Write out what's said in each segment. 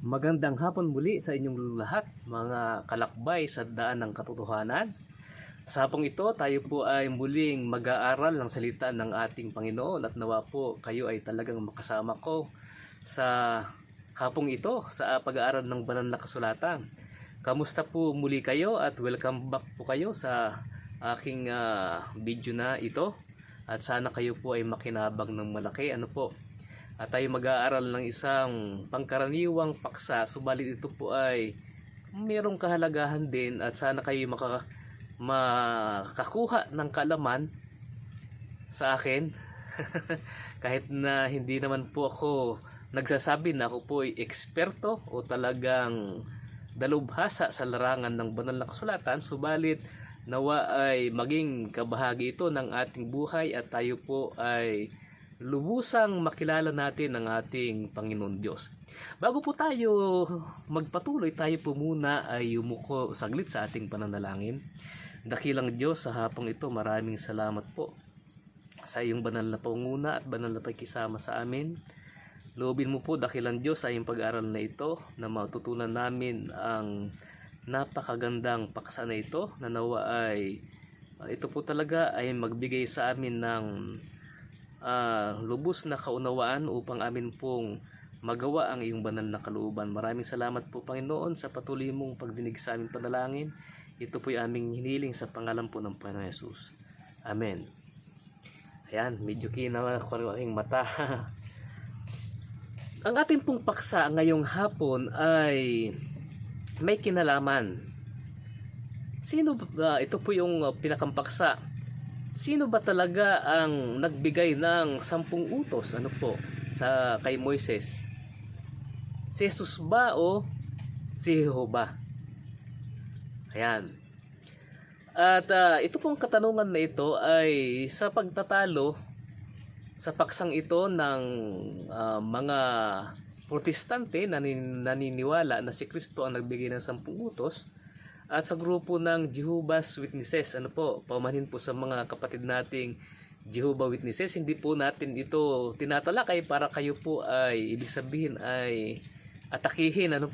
Magandang hapon muli sa inyong lahat, mga kalakbay sa daan ng katotohanan. Sa hapong ito, tayo po ay muling mag-aaral ng salita ng ating Panginoon at nawa po kayo ay talagang makasama ko sa hapong ito sa pag-aaral ng banal na kasulatan. Kamusta po muli kayo at welcome back po kayo sa aking video na ito at sana kayo po ay makinabang ng malaki. At tayo mag-aaral ng isang pangkaraniwang paksa, subalit ito po ay mayroong kahalagahan din at sana kayo makakuha ng kaalaman sa akin. Kahit na hindi naman po ako nagsasabi na ako po ay eksperto o talagang dalubhasa sa larangan ng banal na kasulatan, subalit nawa ay maging kabahagi ito ng ating buhay at tayo po ay lubusang makilala natin ang ating Panginoon Diyos. Bago po tayo magpatuloy, tayo po muna ay yumuko saglit sa ating pananalangin. Dakilang Diyos, sa hapong ito, maraming salamat po sa iyong banal na panguna at banal na pagkisama sa amin. Loobin mo po, dakilang Diyos, sa iyong pag-aral na ito na matutunan namin ang napakagandang paksa na ito na nawa ay ito po talaga ay magbigay sa amin ng lubos na kaunawaan upang amin pong magawa ang iyong banal na kalooban. Maraming salamat po, Panginoon, sa patuloy mong pagdinig sa aming panalangin. Ito po ay aming hiniling sa pangalan po ng Panginoon Jesus. Amen. Ayan, medyo kinawa ko ang aking mata. Ang ating pong paksa ngayong hapon ay may kinalaman. Sino ba? Ito po yung pinakampaksa. Sino ba talaga ang nagbigay ng 10 utos kay Moises? Si Jesus ba o si Jehovah? Ayan. At ito pong katanungan na ito ay sa pagtatalo sa paksang ito ng mga protestante na naniniwala na si Kristo ang nagbigay ng 10 utos. At sa grupo ng Jehovah's Witnesses, paumanhin po sa mga kapatid nating Jehovah's Witnesses, hindi po natin ito tinatalakay para kayo po ay ibig sabihin ay atakihin. Ito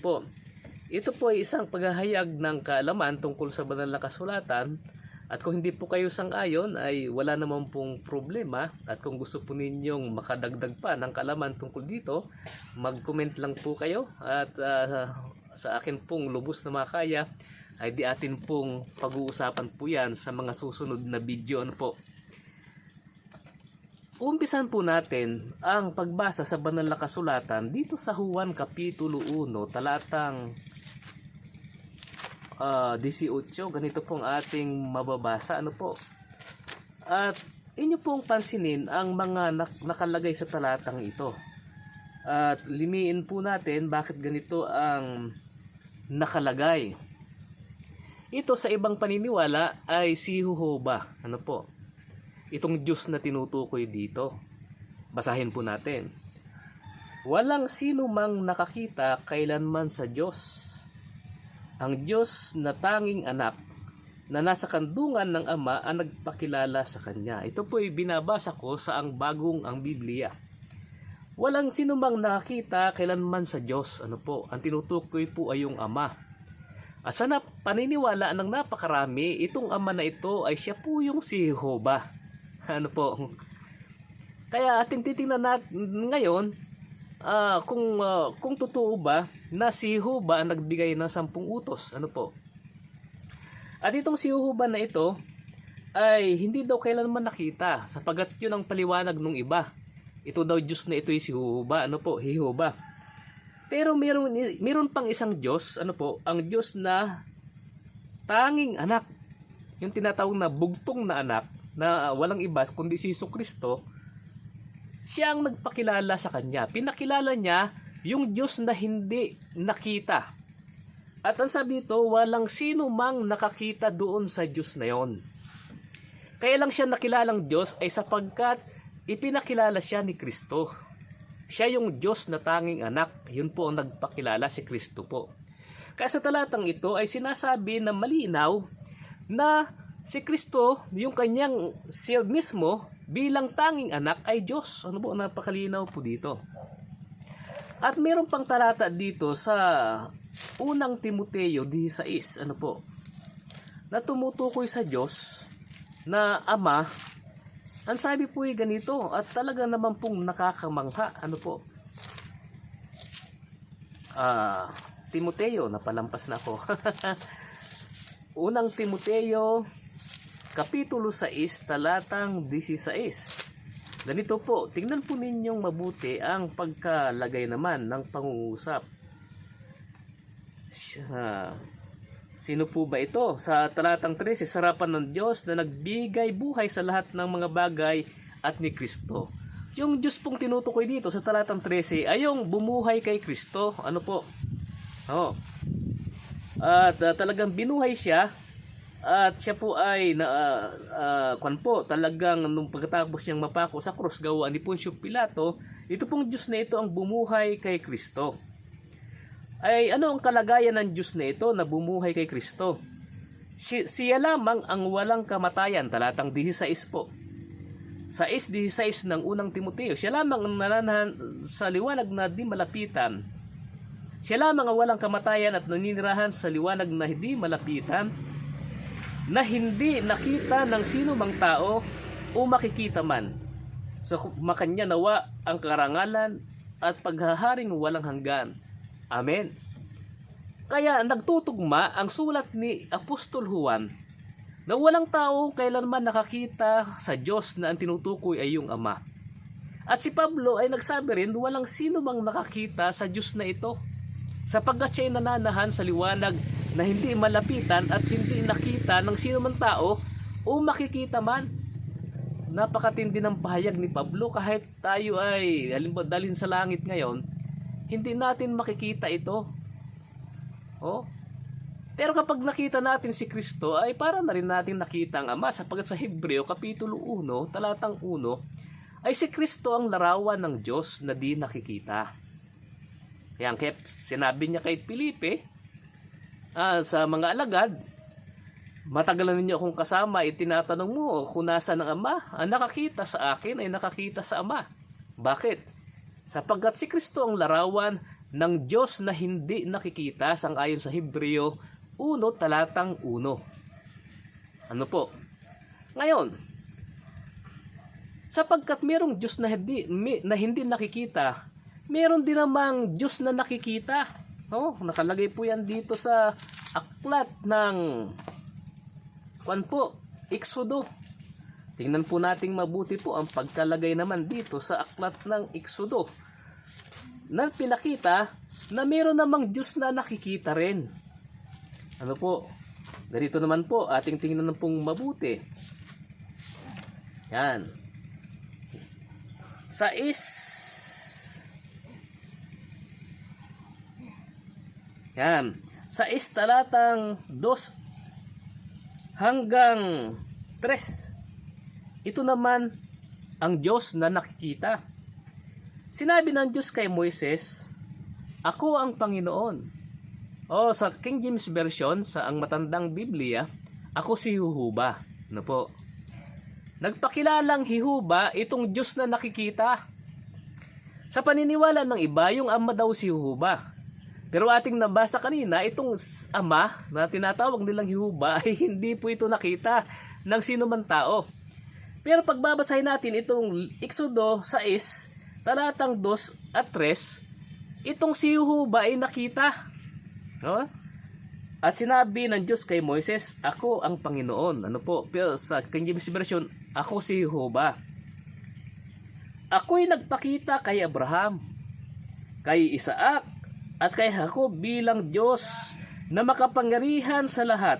po ay isang paghahayag ng kaalaman tungkol sa banal na kasulatan. At kung hindi po kayo sang-ayon ay wala naman pong problema. At kung gusto po ninyong makadagdag pa ng kaalaman tungkol dito, mag-comment lang po kayo. At sa akin pong lubos na makaya ay di atin pong pag-uusapan po yan sa mga susunod na video. Umpisan po natin ang pagbasa sa banal na kasulatan dito sa Juan Kapitulo 1 talatang 18. Ganito pong ating mababasa. At inyo pong pansinin ang mga nakalagay sa talatang ito. At limiin po natin bakit ganito ang nakalagay. Ito sa ibang paniniwala ay si Jehovah. Itong Diyos na tinutukoy dito. Basahin po natin. Walang sino mang nakakita kailanman sa Diyos. Ang Diyos na tanging anak na nasa kandungan ng Ama ang nagpakilala sa Kanya. Ito po ay binabasa ko sa ang Biblia. Walang sino mang nakakita kailanman sa Diyos. Ang tinutukoy po ay yung Ama. At sa paniniwala ng napakarami, itong Ama na ito ay siya po yung si Jehovah. Kaya ating titingnan natin ngayon kung totoo ba na si Jehovah ang nagbigay ng 10 utos. At itong si Jehovah na ito ay hindi daw kailanman nakita sapagat yun ang paliwanag ng iba. Ito daw Diyos na ito ay si Jehovah. Jehovah. Pero meron pang isang Diyos, ang Diyos na tanging anak. Yung tinatawag na bugtong na anak na walang iba kundi si Jesucristo. Siya ang nagpakilala sa Kanya. Pinakilala niya yung Diyos na hindi nakita. At ang sabi ito, walang sino mang nakakita doon sa Diyos na yon. Kaya lang siya nakilalang Diyos ay sapagkat ipinakilala siya ni Kristo. Siya yung Diyos na tanging anak. Yun po ang nagpakilala, si Kristo po. Kaya sa talatang ito ay sinasabi na malinaw na si Kristo, yung kanyang siya mismo bilang tanging anak ay Diyos. Napakalinaw po dito. At mayroon pang talata dito sa unang Timoteo 16, ano po, na tumutukoy sa Diyos na Ama. Ang sabi po ay ganito, at talaga naman pong nakakamangha, ano po, Timoteo, napalampas na ako. Unang Timoteo, Kapitulo 6, talatang 16. Ganito po, tingnan po ninyong mabuti ang pagkalagay naman ng pangungusap. Sino po ba ito? Sa talatang 13, sarapan ng Diyos na nagbigay buhay sa lahat ng mga bagay at ni Kristo. Yung Diyos pong tinutukoy dito sa talatang 13 ay yung bumuhay kay Kristo. Ano po? At talagang binuhay siya. At siya po ay talagang nung pagkatapos niyang mapako sa krus gawa ni Poncio Pilato, ito pong Diyos na ito ang bumuhay kay Kristo. Ay ano ang kalagayan ng Diyos na ito na bumuhay kay Kristo? Siya lamang ang walang kamatayan, talatang 16 po. 6:16 ng unang Timoteo, siya lamang ang nananahan sa liwanag na di malapitan. Siya lamang ang walang kamatayan at naninirahan sa liwanag na hindi malapitan, na hindi nakita ng sino mang tao o makikita man. Sa makanya nawa ang karangalan at paghaharing walang hanggan. Amen. Kaya nagtutugma ang sulat ni Apostol Juan na walang tao kailanman nakakita sa Diyos na ang tinutukoy ay yung Ama. At si Pablo ay nagsabi rin walang sino mang nakakita sa Diyos na ito, sapagkat siya'y nananahan sa liwanag na hindi malapitan at hindi nakita ng sino man tao o makikita man. Napakatindi ng pahayag ni Pablo. Kahit tayo ay halimbawa dalhin sa langit ngayon, hindi natin makikita ito. Pero kapag nakita natin si Kristo, ay para na rin natin nakita ang Ama, sapagkat sa Hebreo Kapitulo 1, talatang 1, ay si Kristo ang larawan ng Diyos na di nakikita. Kaya sinabi niya kay Felipe, sa mga alagad, matagal na ninyo akong kasama, itinatanong mo kung nasa ng Ama. Ang nakakita sa akin ay nakakita sa Ama. Bakit? Sapagkat si Kristo ang larawan ng Diyos na hindi nakikita, sangayon sa Hebreo 1, talatang 1. Ano po? Ngayon, sapagkat mayroong Diyos na hindi nakikita, meron din namang Diyos na nakikita. Nakalagay po yan dito sa aklat ng Exodo. Tingnan po nating mabuti po ang pagkalagay naman dito sa aklat ng Exodo, na pinakita na meron namang Diyos na nakikita rin. Ano po? Ganito naman po, ating tingnan pong mabuti. Yan. Yan. 6 talatang 2 hanggang 3. Ito naman ang Diyos na nakikita. Sinabi ng Diyos kay Moises, "Ako ang Panginoon." Sa King James Version, sa ang matandang Biblia, "Ako si Jehovah." Ano po? Nagpakilalang Jehovah itong Diyos na nakikita. Sa paniniwala ng iba, yung Ama daw si Jehovah. Pero ating nabasa kanina, itong Ama na tinatawag nilang Jehovah ay hindi po ito nakita ng sino man tao. Pero pagbabasahin natin itong Exodo 6, talatang 2 at 3, itong si Jehovah ay nakita. At sinabi ng Diyos kay Moises, "Ako ang Panginoon." Ano po? Pero sa King James Version, "Ako si Jehovah." Ako'y nagpakita kay Abraham, kay Isaac, at kay Jacob bilang Diyos na makapangyarihan sa lahat.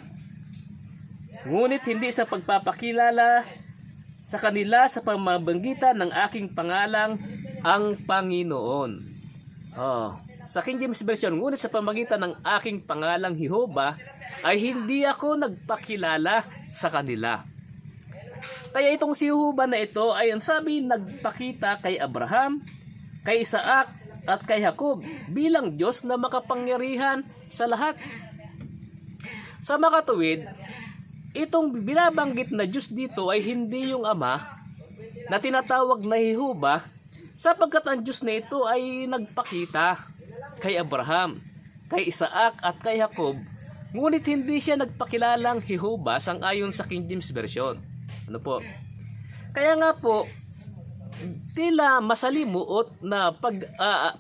Ngunit hindi sa pagpapakilala sa kanila sa pamamagitan ng aking pangalang ang Panginoon. Sa King James Version, ngunit sa pamamagitan ng aking pangalang Jehovah ay hindi ako nagpakilala sa kanila. Kaya itong si Jehovah na ito ay ang sabi nagpakita kay Abraham, kay Isaac, at kay Jacob bilang Diyos na makapangyarihan sa lahat. Sa makatuwid, itong binabanggit na Diyos dito ay hindi yung Ama na tinatawag na Jehovah, Sapagkat ang Diyos na ito ay nagpakita kay Abraham, kay Isaac at kay Jacob, ngunit hindi siya nagpakilalang Jehovah sang-ayon sa King James Version. Ano po? Kaya nga po, tila masalimuot na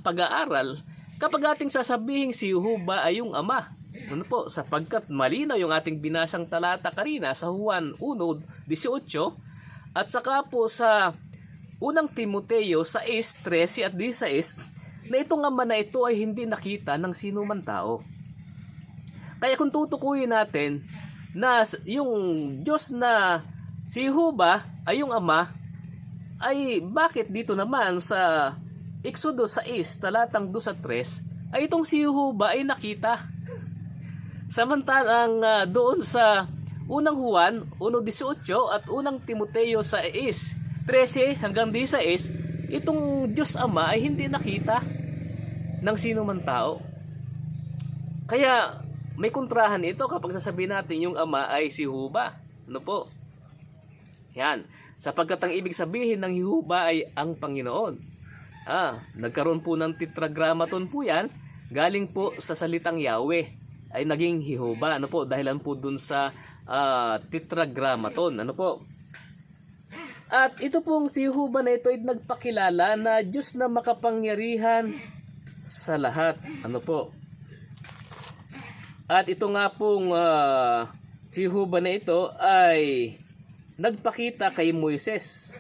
pag-aaral kapag ating sasabihing si Jehovah ay yung Ama. Ano po? Sapagkat malinaw yung ating binasang talata kanina sa Juan 1:18 at saka po sa unang Timoteo 6:13 at 16 na itong Ama na ito ay hindi nakita ng sino man tao. Kaya kung tutukuyin natin na yung Diyos na si Jehovah ay yung Ama, ay bakit dito naman sa Exodo 6 talatang 2 at 3 ay itong si Jehovah ay nakita? Samantalang doon sa unang Juan 1:18 at unang Timoteo 6:13 hanggang 16, itong Diyos Ama ay hindi nakita ng sino man tao. Kaya may kontrahan ito kapag sasabihin natin yung Ama ay si Jehovah. Ano po? Yan. Sapagkat ang ibig sabihin ng Jehovah ay ang Panginoon. Nagkaroon po ng tetragrammaton po yan. Galing po sa salitang Yahweh ay naging Jehovah. Ano po? Dahilan po dun sa tetragrammaton. Ano po? At ito pong si Jehovah na ito ay nagpakilala na Diyos na makapangyarihan sa lahat. Ano po? At ito nga pong si Jehovah na ito ay nagpakita kay Moises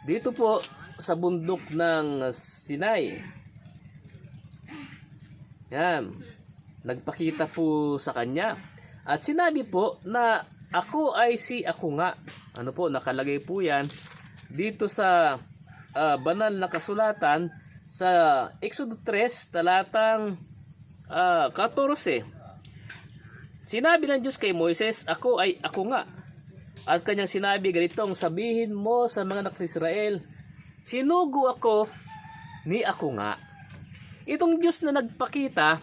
dito po sa bundok ng Sinai. Yan. Nagpakita po sa kanya. At sinabi po na ako ay si ako nga. Ano po, nakalagay po yan dito sa banal na kasulatan sa Exodo 3 talatang 14. Sinabi ng Diyos kay Moises, ako ay ako nga. At kanyang sinabi ganitong, sabihin mo sa mga anak ng Israel, sinugo ako ni ako nga. Itong Diyos na nagpakita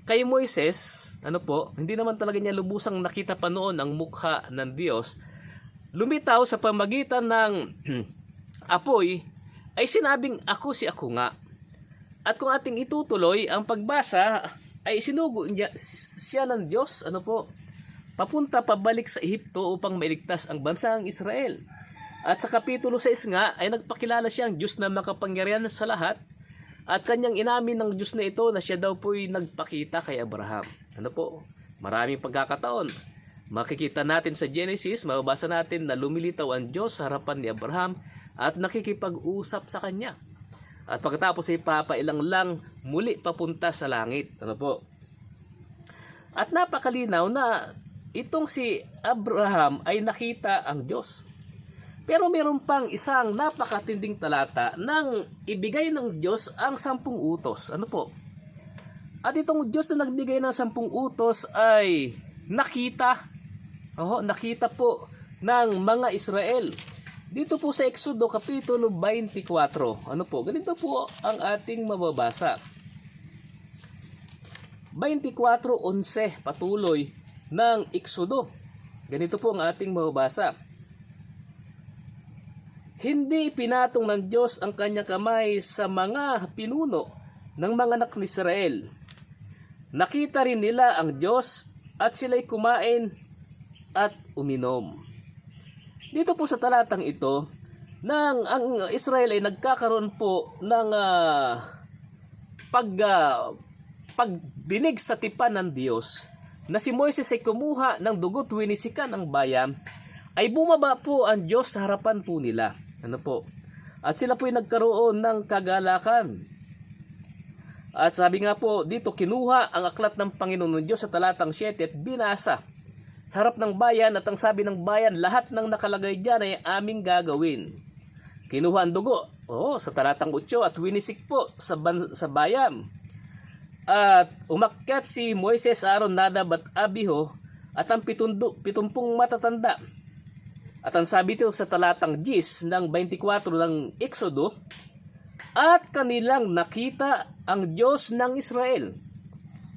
kay Moises, ano po, hindi naman talaga niya lubusang nakita pa noon ang mukha ng Diyos. Lumitaw sa pamagitan ng apoy, ay sinabing ako si ako nga. At kung ating itutuloy ang pagbasa, ay sinugo niya siya ng Diyos, ano po, papunta pabalik sa Ehipto upang mailigtas ang bansang Israel. At sa kapitulo 6 nga ay nagpakilala siyang Diyos na makapangyarihan sa lahat at kanyang inamin ng Diyos na ito na siya daw po'y nagpakita kay Abraham. Ano po? Maraming pagkakataon. Makikita natin sa Genesis, mababasa natin na lumilitaw ang Diyos sa harapan ni Abraham at nakikipag-usap sa kanya. At pagkatapos ay papailang lang muli papunta sa langit. Ano po? At napakalinaw na itong si Abraham ay nakita ang Diyos. Pero meron pang isang napakatinding talata nang ibigay ng Diyos ang 10 utos. Ano po? At itong Diyos na nagbigay ng 10 utos ay nakita. Nakita po ng mga Israel. Dito po sa Exodo kapitulo 24. Ano po? Ganito po ang ating mababasa. 24:11 patuloy ng Exodo. Ganito po ang ating mababasa. Hindi pinatong ng Diyos ang kanyang kamay sa mga pinuno ng mga anak ni Israel. Nakita rin nila ang Diyos at sila'y kumain at uminom. Dito po sa talatang ito, nang ang Israel ay nagkakaroon po ng pagdinig sa tipan ng Diyos, na si Moises ay kumuha ng dugo, winisikan ang bayan, ay bumaba po ang Diyos sa harapan po nila. Ano po? At sila po ay nagkaroon ng kagalakan. At sabi nga po, dito kinuha ang aklat ng Panginoon ng Diyos sa talatang 7 at binasa sa harap ng bayan, at ang sabi ng bayan, lahat ng nakalagay dyan ay aming gagawin. Kinuha ang dugo sa talatang 8 at winisik po sa bayan. At umakyat si Moises, Aaron, Nadab at Abiho at ang 70 matatanda. At ang sabi dito sa talatang 10 ng 24 ng Exodo, at kanilang nakita ang Diyos ng Israel.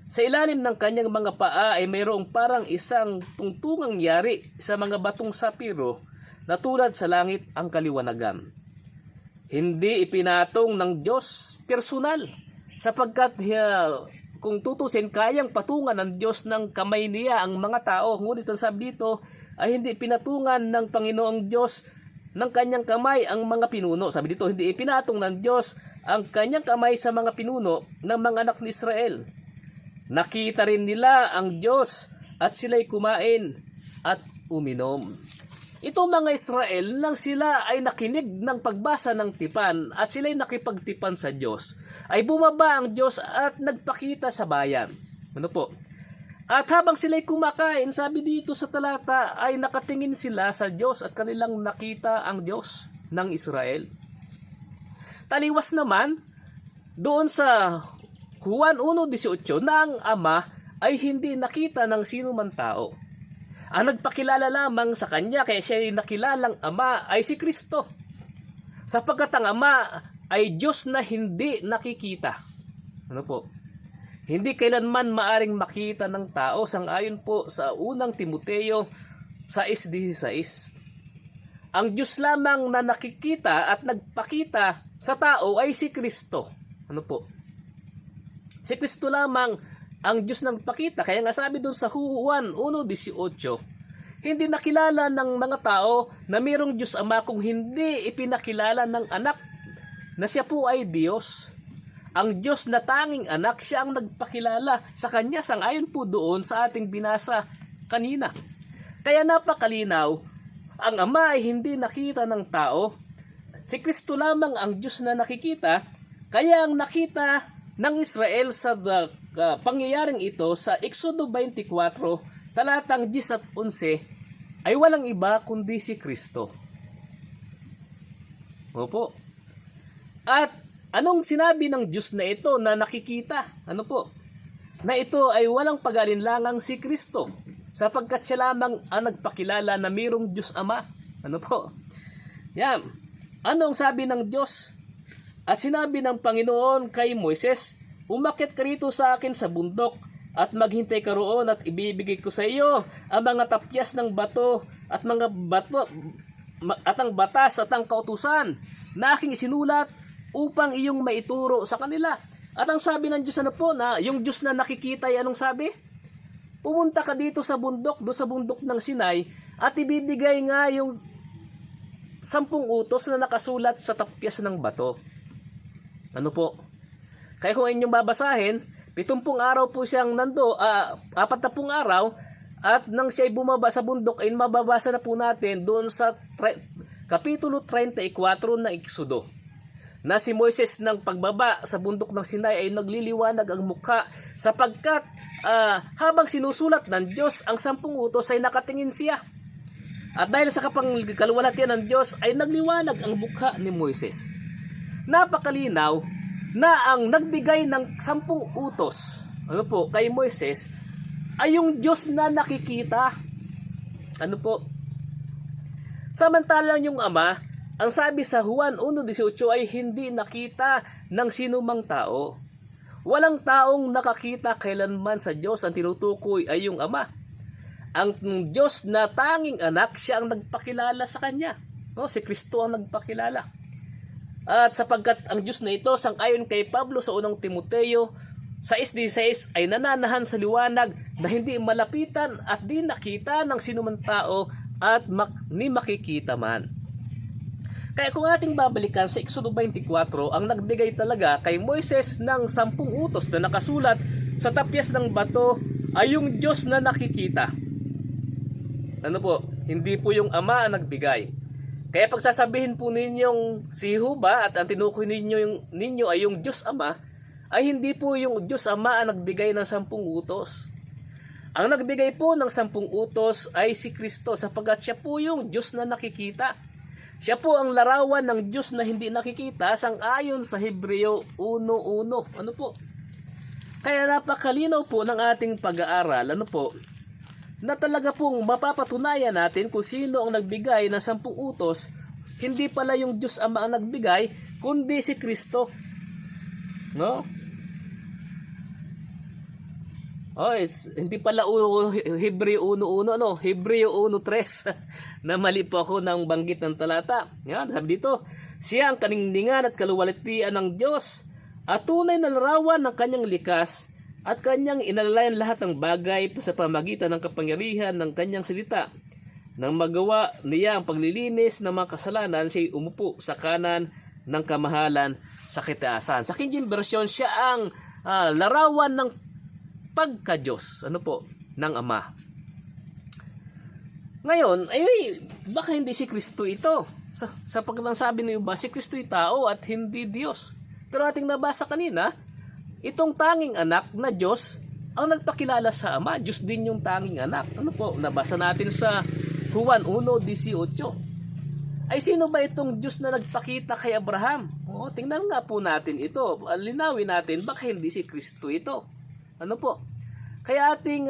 Sa ilalim ng kanyang mga paa ay mayroong parang isang tungtungang yari sa mga batong sapiro na tulad sa langit ang kaliwanagan. hindi ipinatong ng Diyos personal, sapagkat kung tutusin, kayang patungan ng Diyos ng kamay niya ang mga tao. Ngunit ang sabi dito ay hindi pinatungan ng Panginoong Diyos ng kanyang kamay ang mga pinuno. Sabi dito, hindi ipinatong ng Diyos ang kanyang kamay sa mga pinuno ng mga anak ni Israel. Nakita rin nila ang Diyos at sila'y kumain at uminom. Itong mga Israel, nang sila ay nakinig ng pagbasa ng tipan at sila'y nakipagtipan sa Diyos, ay bumaba ang Diyos at nagpakita sa bayan. Ano po? At habang sila'y kumakain, sabi dito sa talata, ay nakatingin sila sa Diyos at kanilang nakita ang Diyos ng Israel. Taliwas naman, doon sa Juan 1:18, na ang Ama ay hindi nakita ng sino man tao. Ang nagpakilala lamang sa kanya, kaya siya ay nakilalang Ama, ay si Kristo. Sapagkat ang Ama ay Diyos na hindi nakikita. Ano po? Hindi kailanman maaring makita ng tao, sangayon po sa unang Timoteo 6:16. Ang Diyos lamang na nakikita at nagpakita sa tao ay si Kristo. Ano po? Si Kristo lamang ang Diyos nang pakita. Kaya nga sabi doon sa Juan 1:18, hindi nakilala ng mga tao na mayroong Diyos Ama kung hindi ipinakilala ng anak na siya po ay Diyos. Ang Diyos na tanging anak, siya ang nagpakilala sa kanya, sangayon po doon sa ating binasa kanina. Kaya napakalinaw, ang Ama ay hindi nakita ng tao. Si Kristo lamang ang Diyos na nakikita, kaya ang nakita ng Israel sa pangyayaring ito sa Exodo 24, talatang 10 at 11, ay walang iba kundi si Kristo. Opo. At anong sinabi ng Diyos na ito na nakikita? Ano po? Na ito ay walang pag-alinlangang si Kristo, sapagkat siya lamang ang nagpakilala na mayroong Diyos Ama. Ano po? Yan. Anong sabi ng Diyos? At sinabi ng Panginoon kay Moises, umakyat ka rito sa akin sa bundok at maghintay ka roon at ibibigay ko sa iyo ang mga tapyas ng bato at mga bato at ang batas at ang kautusan na aking isinulat upang iyong maituro sa kanila. At ang sabi ng Diyos, ano po, na yung Diyos na nakikita ay anong sabi? Pumunta ka dito sa bundok, do sa bundok ng Sinai, at ibibigay nga yung 10 utos na nakasulat sa tapyas ng bato. Ano po? Kaya kung inyong babasahin, 70 araw po siyang 40 araw, at nang siya ay bumaba sa bundok, ay mababasa na po natin doon sa Kapitulo 34 ng Exodo, na si Moises ng pagbaba sa bundok ng Sinai ay nagliliwanag ang mukha, sapagkat habang sinusulat ng Diyos ang 10 utos ay nakatingin siya. At dahil sa kaluwalhatian ng Diyos ay nagliwanag ang mukha ni Moises. Napakalinaw na ang nagbigay ng 10 utos, ano po, kay Moises ay yung Diyos na nakikita. Ano po? Samantalang yung Ama, ang sabi sa Juan 1:18 ay hindi nakita ng sinumang tao. Walang taong nakakita kailanman sa Diyos. Ang tinutukoy ay yung Ama. Ang Diyos na tanging anak, siya ang nagpakilala sa kanya. No, si Kristo ang nagpakilala. At sapagkat ang Diyos na ito, sangayon kay Pablo sa unang Timoteo 6:16, ay nananahan sa liwanag na hindi malapitan at di nakita ng sinuman tao at ni makikita man. Kaya kung ating babalikan sa Exodo 24, ang nagbigay talaga kay Moises ng 10 utos na nakasulat sa tapyas ng bato ay yung Diyos na nakikita. Ano po? Hindi po yung Ama ang nagbigay. Kaya pagsasabihin po ninyong si Jehovah at ang tinukoy ninyo ay yung Diyos Ama, ay hindi po yung Diyos Ama ang nagbigay ng 10 utos. Ang nagbigay po ng 10 utos ay si Kristo, sapagkat siya po yung Diyos na nakikita. Siya po ang larawan ng Diyos na hindi nakikita, sang-ayon sa Hebreo 1:1. Ano po? Kaya napakalinaw po ng ating pag-aaral, ano po, na talaga pong mapapatunayan natin kung sino ang nagbigay ng 10 utos. Hindi pala yung Diyos Ama ang nagbigay, kundi si Kristo. No? Hindi pala Hebreo 1:1, no? Hebreo 1:3. Na mali po ako ng banggit ng talata. Yan, sabi dito, Siya ang kaningningan at kaluwalhatian ng Diyos at tunay na larawan ng kanyang likas at kanyang inalalayan lahat ng bagay sa pamagitan ng kapangyarihan ng kanyang salita. Nang magawa niya ang paglilinis ng mga kasalanan, siya umupo sa kanan ng kamahalan sa kitaasan. Sa King James Version, siya ang larawan ng pagka-Diyos, ng Ama. Ngayon, baka hindi si Kristo ito. Sa pagsasabi ng iba, si Kristo ay tao at hindi Diyos. Pero ating nabasa kanina, itong tanging anak na Diyos ang nagpakilala sa Ama. Diyos din yung tanging anak. Nabasa natin sa Juan 1:18. Ay sino ba itong Diyos na nagpakita kay Abraham? Tingnan nga po natin ito. Linawin natin, baka hindi si Kristo ito. Kaya ating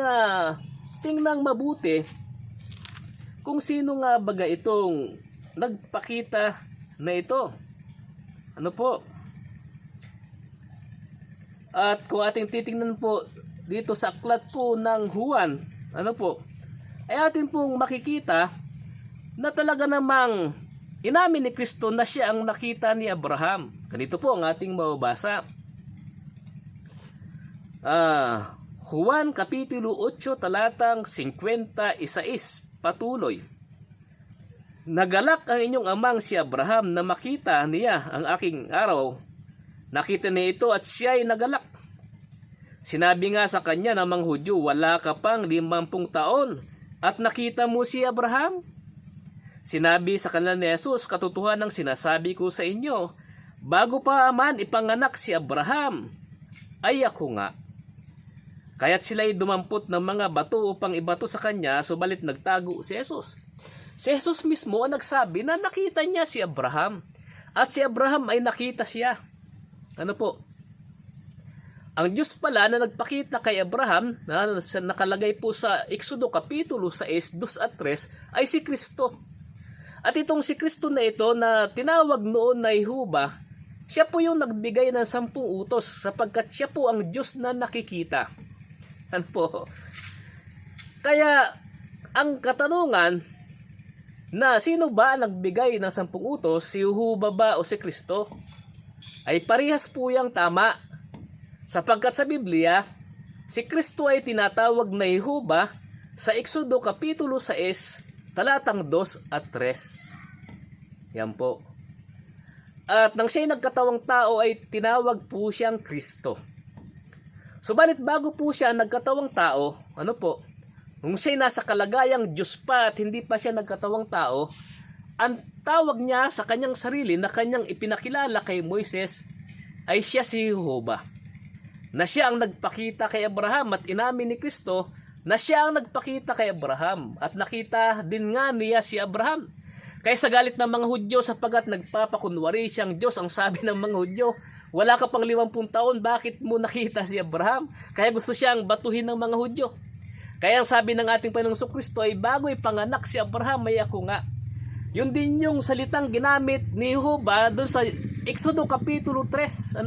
tingnan mabuti kung sino nga baga itong nagpakita na ito. At kung ating titingnan po dito sa aklat po ng Juan, ay atin pong makikita na talaga namang inamin ni Kristo na siya ang nakita ni Abraham. Ganito po ang ating mababasa. Juan Kapitulo 8 talatang 56 patuloy. Nagalak ang inyong amang si Abraham na makita niya ang aking araw. Nakita niya ito at siya ay nagalak. Sinabi nga sa kanya ng mga Hudyo, wala ka pang 50 taon at nakita mo si Abraham? Sinabi sa kanila ni Jesus, katotohanan ng sinasabi ko sa inyo, bago pa man ipanganak si Abraham, ay ako nga. Kaya't sila'y dumampot ng mga bato upang ibato sa kanya, subalit nagtago si Jesus. Si Jesus mismo ang nagsabi na nakita niya si Abraham. At si Abraham ay nakita siya. Ang Diyos pala na nagpakita kay Abraham, na nakalagay po sa Exodo Kapitulo 6, 2 at 3, ay si Kristo. At itong si Kristo na ito na tinawag noon na Jehovah, siya po yung nagbigay ng 10 utos sapagkat siya po ang Diyos na nakikita. Kaya ang katanungan na sino ba ang nagbigay ng 10 utos, si Jehovah ba o si Kristo, ay parehas po yung tama. Sapagkat sa Biblia, si Kristo ay tinatawag na Jehovah sa Exodo Kapitulo 6, talatang 2 at 3. Yan po. At nang siya'y nagkatawang tao ay tinawag po siyang Kristo. Subalit bago po siya nagkatawang tao, nung siya'y nasa kalagayang Diyos pa at hindi pa siya nagkatawang tao, ang tawag niya sa kanyang sarili na kanyang ipinakilala kay Moises ay siya si Jehovah. Na siya ang nagpakita kay Abraham at inamin ni Kristo na siya ang nagpakita kay Abraham at nakita din nga niya si Abraham. Kaya sa galit ng mga Hudyo sapagkat nagpapakunwari siyang Diyos, ang sabi ng mga Hudyo, wala ka pang 50 taon, bakit mo nakita si Abraham? Kaya gusto siyang batuhin ng mga Hudyo. Kaya ang sabi ng ating Panginoong Jesucristo ay bago ipanganak si Abraham ay ako nga. Yun din yung salitang ginamit ni Jehovah doon sa Exodo Kapitulo 3.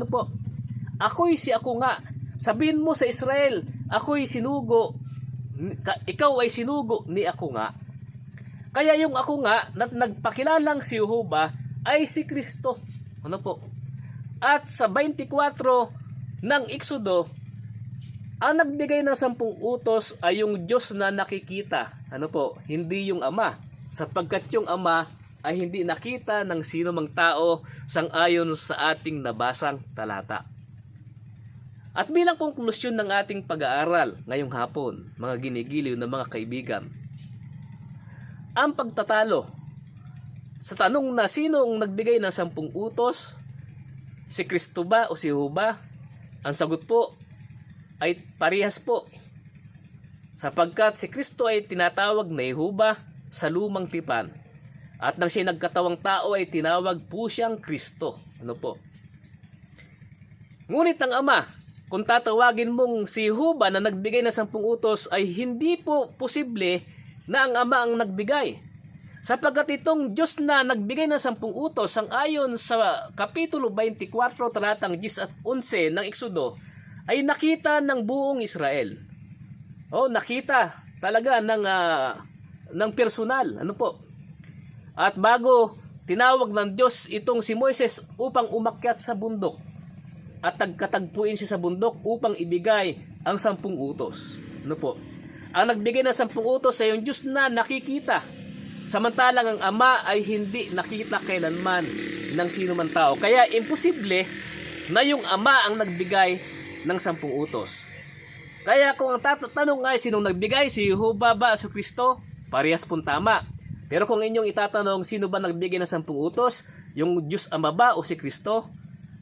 Ako'y si ako nga. Sabihin mo sa Israel, ako'y sinugo, ikaw ay sinugo ni ako nga. Kaya yung ako nga na nagpakilalang si Jehovah ay si Kristo. At sa 24 ng Exodo, ang nagbigay ng 10 utos ay yung Diyos na nakikita. Hindi yung Ama. Sapagkat yung Ama ay hindi nakita ng sino mang tao sang-ayon sa ating nabasang talata. At bilang konklusyon ng ating pag-aaral ngayong hapon, mga ginigiliw na mga kaibigan, ang pagtatalo sa tanong na sino ang nagbigay ng 10 utos, si Kristo ba o si Jehovah? Ang sagot po ay parehas po. Sapagkat si Kristo ay tinatawag na Jehovah sa lumang tipan. At nang siya nagkatawang tao ay tinawag po siyang Kristo. Ngunit ang Ama, kung tatawagin mong si Jehovah na nagbigay ng 10 utos ay hindi po posible na ang Ama ang nagbigay. Sapagkat itong Diyos na nagbigay ng 10 utos sang ayon sa Kapitulo 24 talatang 10 at 11 ng Exodo ay nakita ng buong Israel. Nakita talaga ng personal. At bago tinawag ng Diyos itong si Moises upang umakyat sa bundok at katagpuin siya sa bundok upang ibigay ang 10 utos. Ano po? Ang nagbigay ng 10 utos ay yung Diyos na nakikita. Samantalang ang Ama ay hindi nakita kailanman ng sino man tao. Kaya imposible na yung Ama ang nagbigay ng 10 utos. Kaya kung ang tanong ay sinong nagbigay, si Jehovah ba, si Kristo? Parehas pong tama. Pero kung inyong itatanong sino ba nagbigay ng 10 utos, yung Diyos Ama ba o si Kristo?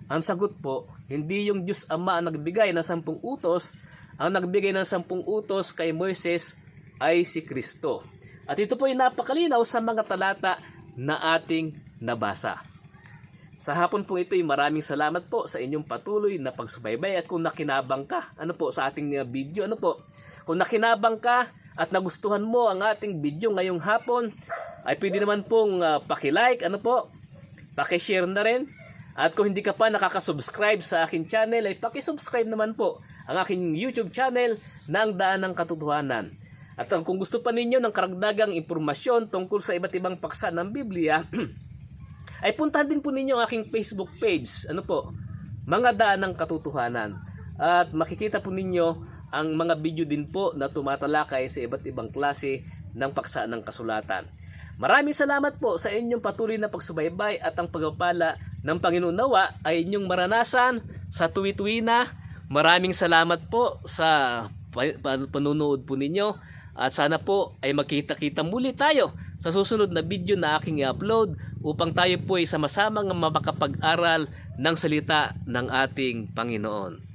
Ang sagot po, hindi yung Diyos Ama ang nagbigay ng 10 utos. Ang nagbigay ng 10 utos kay Moises ay si Kristo. At ito po ay napakalinaw sa mga talata na ating nabasa. Sa hapon po ito ay maraming salamat po sa inyong patuloy na pagsubaybay at kung nakinabang ka, sa ating video, kung nakinabang ka at nagustuhan mo ang ating video ngayong hapon, ay pwede naman pong paki-like, paki-share na rin. At kung hindi ka pa nakaka-subscribe sa aking channel, ay paki-subscribe naman po ang aking YouTube channel na Ang Daan ng Katotohanan. At kung gusto pa ninyo ng karagdagang impormasyon tungkol sa iba't ibang paksa ng Biblia, ay puntahan din po ninyo ang aking Facebook page, Mga Daan ng Katotohanan. At makikita po ninyo ang mga video din po na tumatalakay sa iba't ibang klase ng paksa ng kasulatan. Maraming salamat po sa inyong patuloy na pagsubaybay at ang pagpapala ng Panginoon nawa ay inyong maranasan sa tuwi-tuwi na. Maraming salamat po sa panunood po ninyo at sana po ay magkita-kita muli tayo sa susunod na video na aking i-upload upang tayo po ay sama-samang makapag-aral ng salita ng ating Panginoon.